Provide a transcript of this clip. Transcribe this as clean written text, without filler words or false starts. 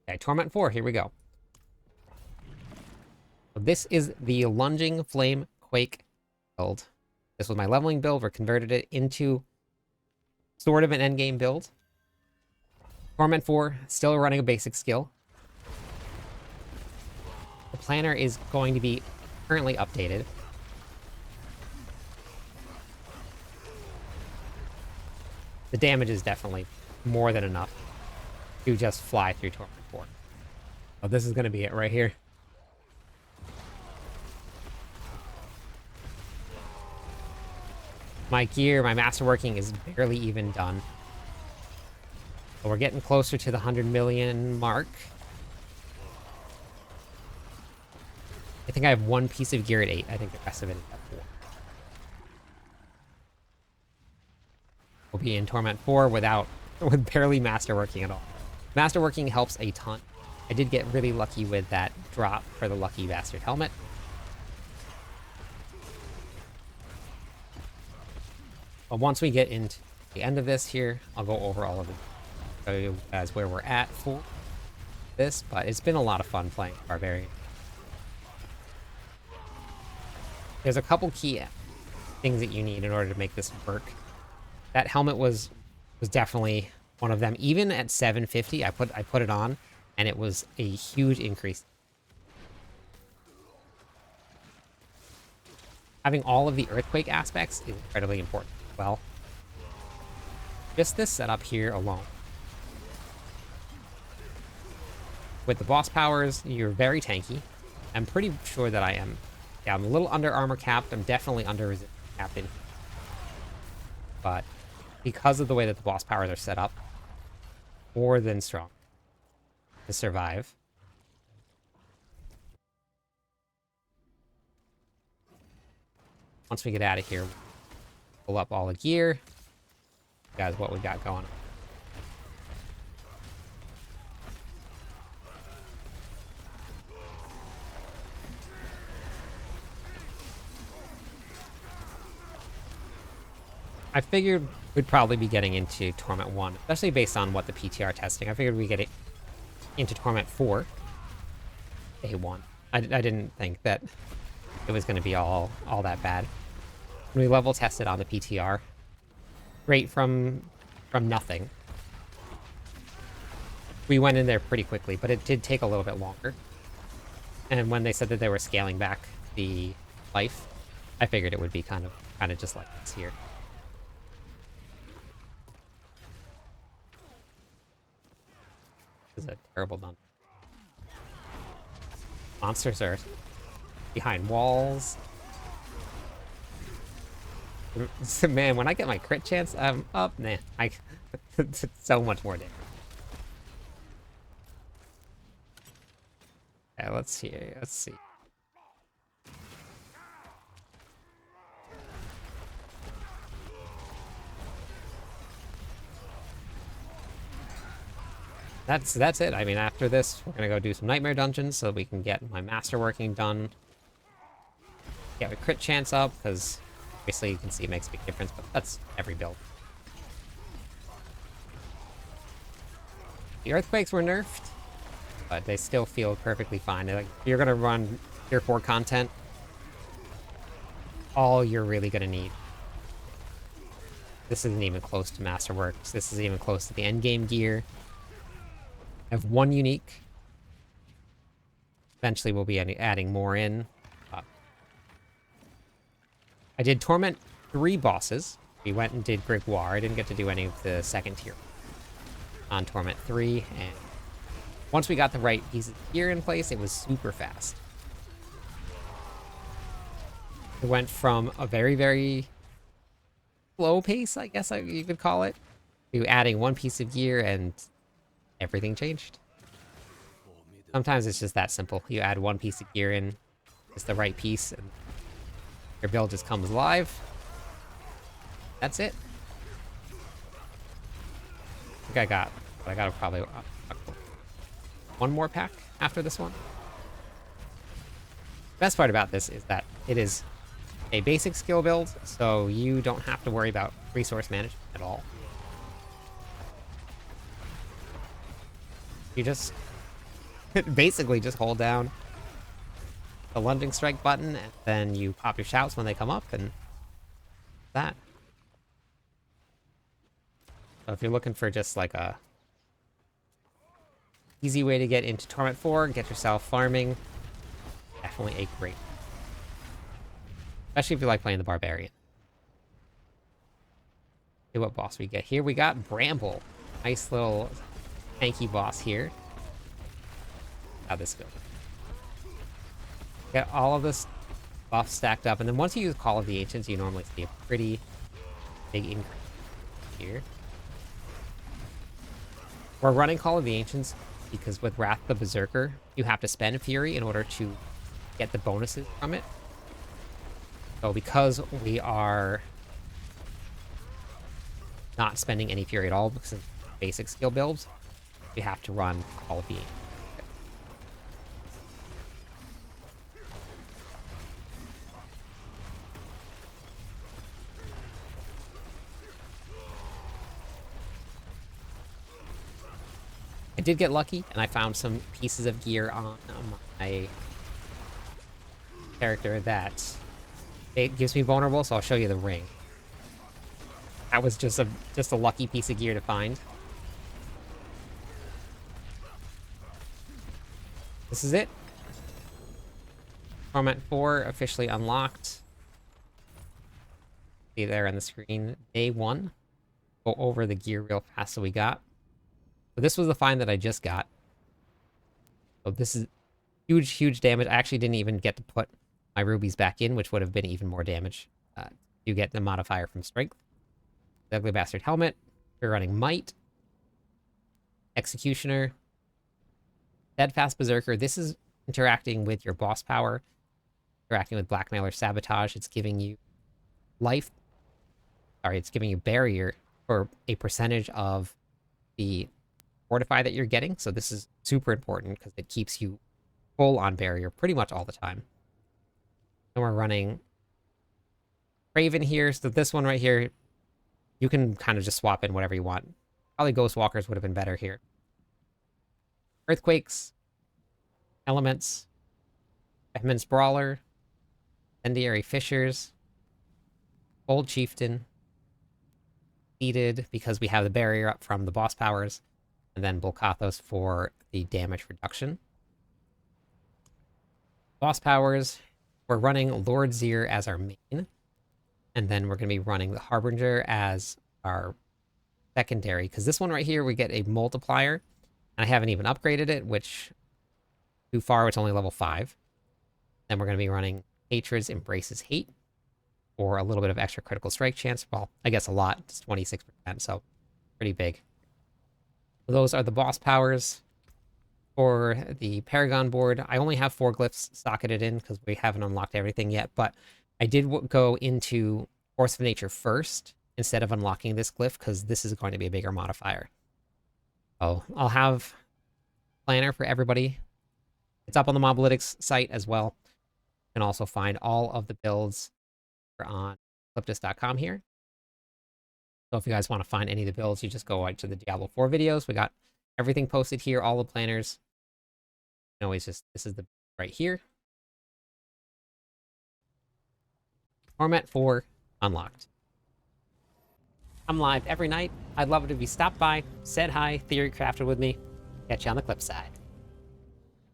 Okay, Torment 4, here we go. So this is the Lunging Flamequake build. This was my leveling build. We converted it into sort of an endgame build. Torment 4, still running a basic skill. The planner is going to be currently updated. The damage is definitely more than enough to just fly through Torment 4. Oh, this is going to be it right here. My gear, my masterworking is barely even done. But we're getting closer to the 100 million mark. I think I have one piece of gear at 8. I think the rest of it is at 4. We'll be in Torment 4 with barely masterworking at all. Masterworking helps a ton. I did get really lucky with that drop for the lucky bastard helmet. But once we get into the end of this here, I'll go over all of it. Show you guys where we're at for this, but it's been a lot of fun playing Barbarian. There's a couple key things that you need in order to make this work. That helmet was definitely one of them. Even at 750, I put it on, and it was a huge increase. Having all of the earthquake aspects is incredibly important as well. Just this setup here alone. With the boss powers, you're very tanky. I'm pretty sure that I am. Yeah, I'm a little under armor capped. I'm definitely under resistance capped in here. But because of the way that the boss powers are set up, more than strong to survive. Once we get out of here, pull up all the gear. Guys, what we got going on. I figured we'd probably be getting into Torment 1, especially based on what the PTR testing. I figured we'd get it into Torment 4 day 1. I didn't think that it was going to be all that bad. When we level tested on the PTR, right from nothing, we went in there pretty quickly, but it did take a little bit longer. And when they said that they were scaling back the life, I figured it would be kind of just like this here. This is a terrible dungeon. Monsters are behind walls. Man, when I get my crit chance, I'm up. Nah, it's so much more damage. Yeah, let's see. That's it. I mean, after this, we're gonna go do some nightmare dungeons so we can get my masterworking done. Get a crit chance up, because obviously you can see it makes a big difference, but that's every build. The earthquakes were nerfed, but they still feel perfectly fine. Like, if you're gonna run Tier 4 content, all you're really gonna need. This isn't even close to Masterworks. This isn't even close to the endgame gear. I have one unique. Eventually we'll be adding more in. I did Torment 3 bosses. We went and did Gregoire. I didn't get to do any of the second tier on Torment 3. And once we got the right pieces of gear in place, it was super fast. It went from a very, very slow pace, I guess you could call it, to adding one piece of gear and everything changed. Sometimes it's just that simple. You add one piece of gear in, it's the right piece, and your build just comes alive. That's it. I think I gotta probably one more pack after this one. Best part about this is that it is a basic skill build, so you don't have to worry about resource management at all. You just Basically, just hold down the lunging strike button, and then you pop your shouts when they come up, and that. So if you're looking for just like a easy way to get into Torment 4, get yourself farming, definitely a great. Especially if you like playing the Barbarian. See what boss we get here. We got Bramble. Nice little tanky boss here. How'd this go? Get all of this buff stacked up, and then once you use Call of the Ancients, you normally see a pretty big increase here. We're running Call of the Ancients because with Wrath the Berserker, you have to spend Fury in order to get the bonuses from it. So because we are not spending any Fury at all because of basic skill builds, we have to run Call of the Ancients. I did get lucky, and I found some pieces of gear on my character that it gives me vulnerable, so I'll show you the ring. That was just a lucky piece of gear to find. This is it. Torment 4 officially unlocked. See there on the screen. Day 1. Go over the gear real fast so we got. So this was the find that I just got. So this is huge, huge damage. I actually didn't even get to put my rubies back in, which would have been even more damage. You get the modifier from strength. The Ugly Bastard helmet. We're running Might. Executioner. Steadfast Berserker. This is interacting with your boss power. Interacting with Blackmail or Sabotage. It's giving you life. Sorry, it's giving you barrier for a percentage of the fortify that you're getting. So this is super important because it keeps you full on barrier pretty much all the time. And we're running Raven here. So this one right here, you can kind of just swap in whatever you want. Probably Ghostwalkers would have been better here. Earthquakes, Elements, Vehement Brawler, Incendiary Fissures, Old Chieftain, Seated because we have the barrier up from the boss powers, and then Volkathos for the damage reduction. Boss powers, we're running Lord Zir as our main, and then we're going to be running the Harbinger as our secondary, because this one right here, we get a multiplier, and I haven't even upgraded it, which too far, it's only level 5. Then we're going to be running Hatred's Embraces Hate, or a little bit of extra critical strike chance. Well, I guess a lot, it's 26%, so pretty big. Those are the boss powers. For the Paragon board, I only have 4 glyphs socketed in because we haven't unlocked everything yet, but I did go into Force of Nature first instead of unlocking this glyph because this is going to be a bigger modifier. So I'll have planner for everybody. It's up on the Mobalytics site as well. You can also find all of the builds on Cliptis.com here. So if you guys want to find any of the builds, you just go right to the Diablo 4 videos. We got everything posted here, all the planners. You can always just, this is the right here. Torment 4 unlocked. I'm live every night. I'd love it if you stopped by, said hi, theory crafted with me. Catch you on the clip side.